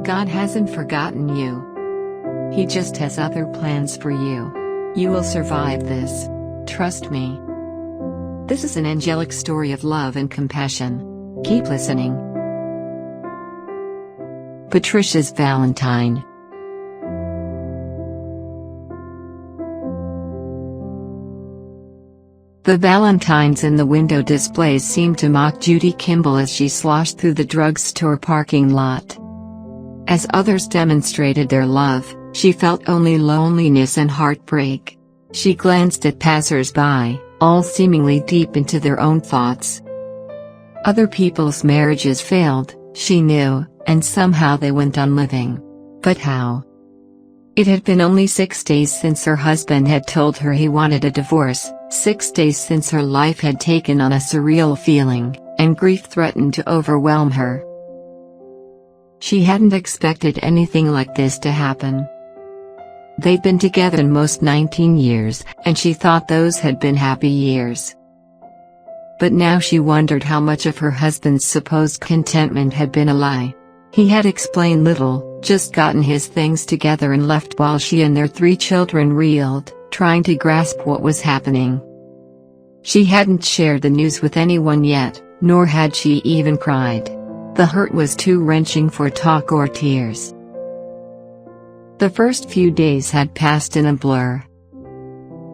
God hasn't forgotten you. He just has other plans for you. You will survive this. Trust me. This is an angelic story of love and compassion. Keep listening. Patricia's Valentine. The Valentines in the window displays seemed to mock Judy Kimball as she sloshed through the drugstore parking lot. As others demonstrated their love, she felt only loneliness and heartbreak. She glanced at passers-by, all seemingly deep into their own thoughts. Other people's marriages failed, she knew, and somehow they went on living. But how? It had been only 6 days since her husband had told her he wanted a divorce, 6 days since her life had taken on a surreal feeling, and grief threatened to overwhelm her. She hadn't expected anything like this to happen. They'd been together most 19 years, and she thought those had been happy years. But now she wondered how much of her husband's supposed contentment had been a lie. He had explained little, just gotten his things together and left while she and their 3 children reeled, trying to grasp what was happening. She hadn't shared the news with anyone yet, nor had she even cried. The hurt was too wrenching for talk or tears. The first few days had passed in a blur.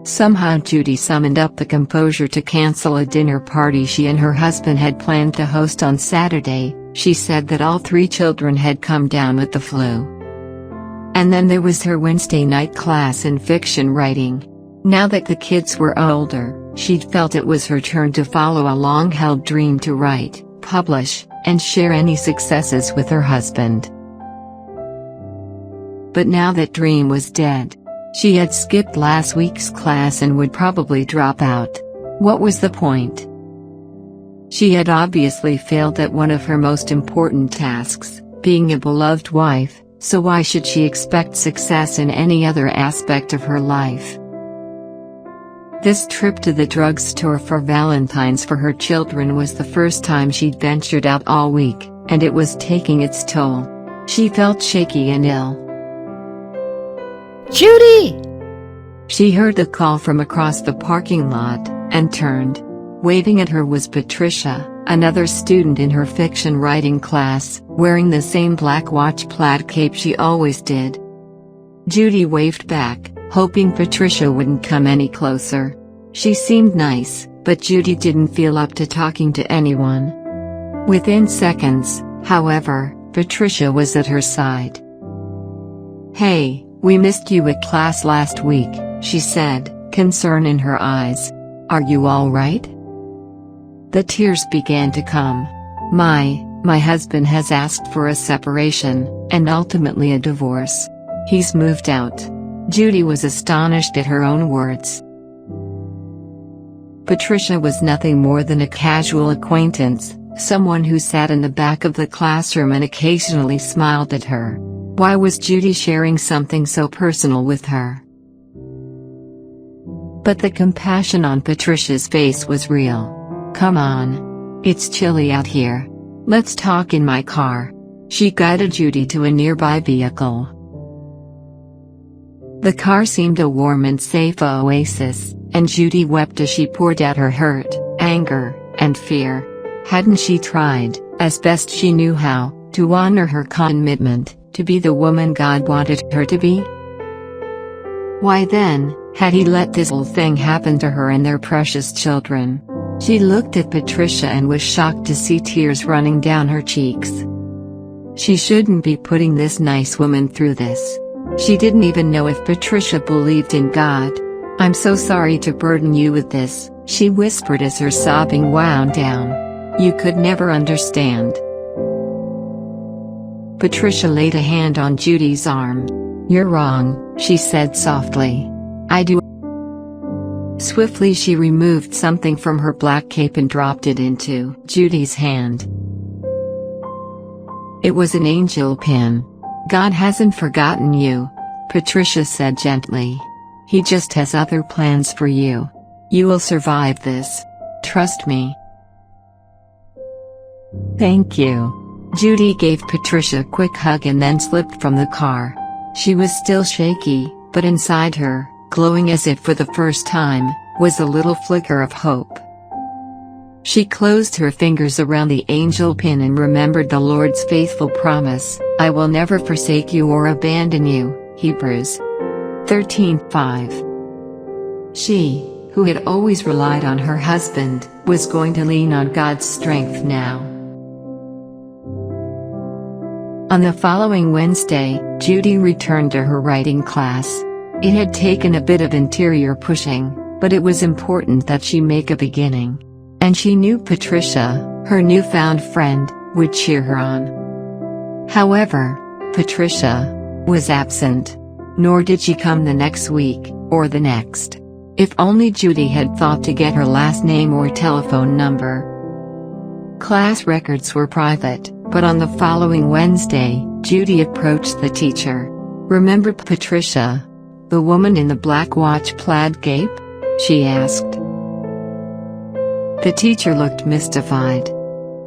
Somehow Judy summoned up the composure to cancel a dinner party she and her husband had planned to host on Saturday. She said that all 3 children had come down with the flu. And then there was her Wednesday night class in fiction writing. Now that the kids were older, she'd felt it was her turn to follow a long-held dream to write, publish, and share any successes with her husband. But now that dream was dead. She had skipped last week's class and would probably drop out. What was the point? She had obviously failed at one of her most important tasks, being a beloved wife, so why should she expect success in any other aspect of her life? This trip to the drugstore for Valentine's for her children was the first time she'd ventured out all week, and it was taking its toll. She felt shaky and ill. Judy! She heard the call from across the parking lot, and turned. Waving at her was Patricia, another student in her fiction writing class, wearing the same black watch plaid cape she always did. Judy waved back, hoping Patricia wouldn't come any closer. She seemed nice, but Judy didn't feel up to talking to anyone. Within seconds, however, Patricia was at her side. "Hey, we missed you at class last week," she said, concern in her eyes. "Are you all right?" The tears began to come. My husband has asked for a separation, and ultimately a divorce. He's moved out." Judy was astonished at her own words. Patricia was nothing more than a casual acquaintance, someone who sat in the back of the classroom and occasionally smiled at her. Why was Judy sharing something so personal with her? But the compassion on Patricia's face was real. "Come on. It's chilly out here. Let's talk in my car." She guided Judy to a nearby vehicle. The car seemed a warm and safe oasis, and Judy wept as she poured out her hurt, anger, and fear. Hadn't she tried, as best she knew how, to honor her commitment, to be the woman God wanted her to be? Why then, had he let this whole thing happen to her and their precious children? She looked at Patricia and was shocked to see tears running down her cheeks. She shouldn't be putting this nice woman through this. She didn't even know if Patricia believed in God. "I'm so sorry to burden you with this," she whispered as her sobbing wound down. "You could never understand." Patricia laid a hand on Judy's arm. "You're wrong," she said softly. "I do." Swiftly she removed something from her black cape and dropped it into Judy's hand. It was an angel pin. "God hasn't forgotten you," Patricia said gently. "He just has other plans for you. You will survive this. Trust me." "Thank you." Judy gave Patricia a quick hug and then slipped from the car. She was still shaky, but inside her, glowing as if for the first time, was a little flicker of hope. She closed her fingers around the angel pin and remembered the Lord's faithful promise, "I will never forsake you or abandon you," Hebrews 13:5. She, who had always relied on her husband, was going to lean on God's strength now. On the following Wednesday, Judy returned to her writing class. It had taken a bit of interior pushing, but it was important that she make a beginning. And she knew Patricia, her newfound friend, would cheer her on. However, Patricia was absent. Nor did she come the next week, or the next. If only Judy had thought to get her last name or telephone number. Class records were private, but on the following Wednesday, Judy approached the teacher. "Remember Patricia? The woman in the black watch plaid cape?" she asked. The teacher looked mystified.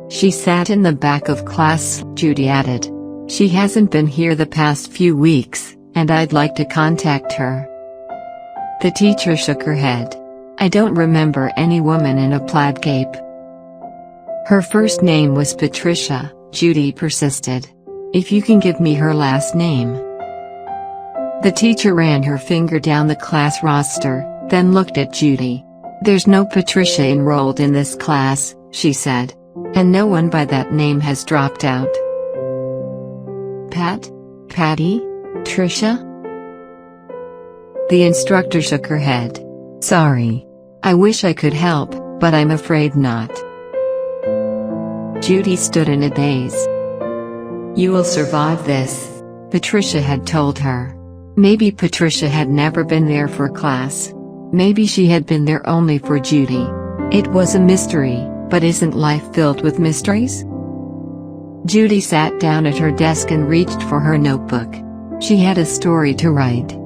"She sat in the back of class," Judy added. "She hasn't been here the past few weeks, and I'd like to contact her." The teacher shook her head. "I don't remember any woman in a plaid cape." "Her first name was Patricia," Judy persisted. "If you can give me her last name." The teacher ran her finger down the class roster, then looked at Judy. "There's no Patricia enrolled in this class," she said. "And no one by that name has dropped out." Patty? Tricia?" The instructor shook her head. "Sorry. I wish I could help, but I'm afraid not." Judy stood in a daze. "You will survive this," Patricia had told her. Maybe Patricia had never been there for class. Maybe she had been there only for Judy. It was a mystery, but isn't life filled with mysteries? Judy sat down at her desk and reached for her notebook. She had a story to write.